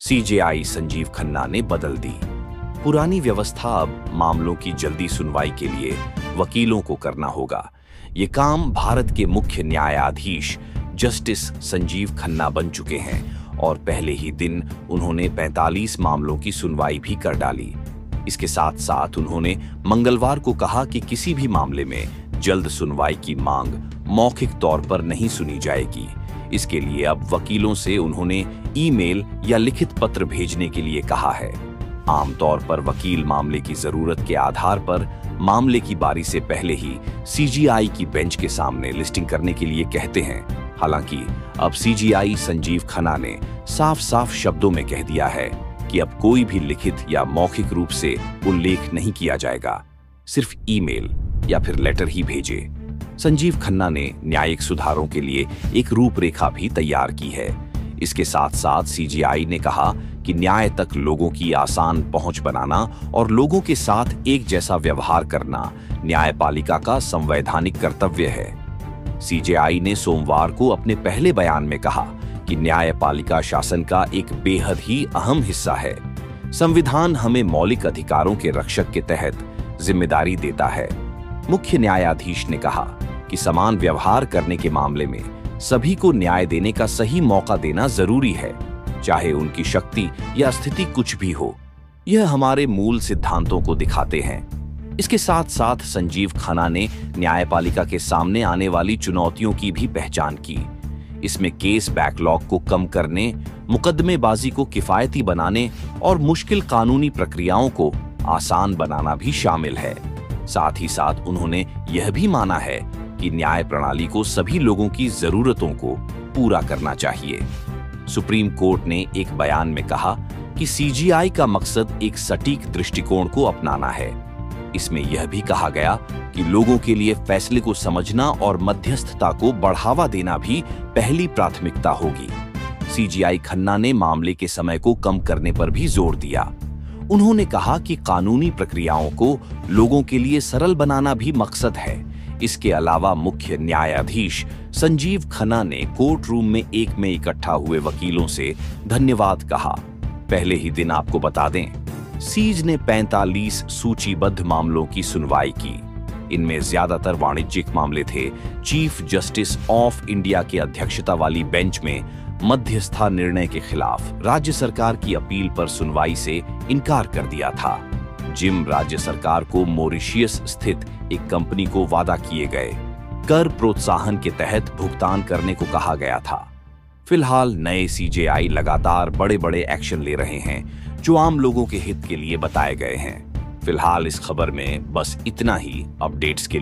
CJI Sanjeev Khanna ने बदल दी। पुरानी व्यवस्था अब मामलों की जल्दी सुनवाई के लिए वकीलों को करना होगा। ये काम भारत के मुख्य न्यायाधीश जस्टिस संजीव खन्ना बन चुके हैं और पहले ही दिन उन्होंने 45 मामलों की सुनवाई भी कर डाली। इसके साथ साथ उन्होंने मंगलवार को कहा कि किसी भी मामले में जल्द सुनवाई की मांग मौखिक तौर पर नहीं सुनी जाएगी। इसके लिए अब वकीलों से उन्होंने ईमेल या लिखित पत्र भेजने के लिए कहा है। आमतौर पर वकील मामले की जरूरत के आधार पर मामले की बारी से पहले ही सीजेआई की बेंच के सामने लिस्टिंग करने के लिए कहते हैं। हालांकि अब सीजेआई संजीव खन्ना ने साफ साफ शब्दों में कह दिया है कि अब कोई भी लिखित या मौखिक रूप से उल्लेख नहीं किया जाएगा, सिर्फ ईमेल या फिर लेटर ही भेजे। संजीव खन्ना ने न्यायिक सुधारों के लिए एक रूपरेखा भी तैयार की है। इसके साथ साथ सीजेआई ने कहा कि न्याय तक लोगों की आसान पहुंच बनाना और लोगों के साथ एक जैसा व्यवहार करना न्यायपालिका का संवैधानिक कर्तव्य है। सीजेआई ने सोमवार को अपने पहले बयान में कहा कि न्यायपालिका शासन का एक बेहद ही अहम हिस्सा है। संविधान हमें मौलिक अधिकारों के रक्षक के तहत जिम्मेदारी देता है। मुख्य न्यायाधीश ने कहा कि समान व्यवहार करने के मामले में सभी को न्याय देने का सही मौका देना जरूरी है, चाहे उनकी शक्ति या स्थिति कुछ भी हो। यह हमारे मूल सिद्धांतों को दिखाते हैं। इसके साथ साथ संजीव खन्ना ने न्यायपालिका के सामने आने वाली चुनौतियों की भी पहचान की। इसमें केस बैकलॉग को कम करने, मुकदमेबाजी को किफायती बनाने और मुश्किल कानूनी प्रक्रियाओं को आसान बनाना भी शामिल है। साथ ही साथ उन्होंने यह भी माना है कि न्याय प्रणाली को सभी लोगों की जरूरतों को पूरा करना चाहिए। सुप्रीम कोर्ट ने एक बयान में कहा कि सीजेआई का मकसद एक सटीक दृष्टिकोण को अपनाना है। इसमें यह भी कहा गया कि लोगों के लिए फैसले को समझना और मध्यस्थता को बढ़ावा देना भी पहली प्राथमिकता होगी। सीजेआई खन्ना ने मामले के समय को कम करने पर भी जोर दिया। उन्होंने कहा कि कानूनी प्रक्रियाओं को लोगों के लिए सरल बनाना भी मकसद है। इसके अलावा मुख्य न्यायाधीश संजीव खन्ना ने कोर्ट रूम में इकट्ठा हुए वकीलों से धन्यवाद कहा। पहले ही दिन आपको बता दें, सीज ने 45 सूचीबद्ध मामलों की सुनवाई की। इनमें ज्यादातर वाणिज्यिक मामले थे। चीफ जस्टिस ऑफ इंडिया की अध्यक्षता वाली बेंच में मध्यस्थता निर्णय के खिलाफ राज्य सरकार की अपील पर सुनवाई से इनकार कर दिया था। जिम राज्य सरकार को मॉरिशस स्थित एक कंपनी को वादा किए गए कर प्रोत्साहन के तहत भुगतान करने को कहा गया था। फिलहाल नए सीजेआई लगातार बड़े-बड़े एक्शन ले रहे हैं जो आम लोगों के हित के लिए बताए गए हैं। फिलहाल इस खबर में बस इतना ही। अपडेट्स के लिए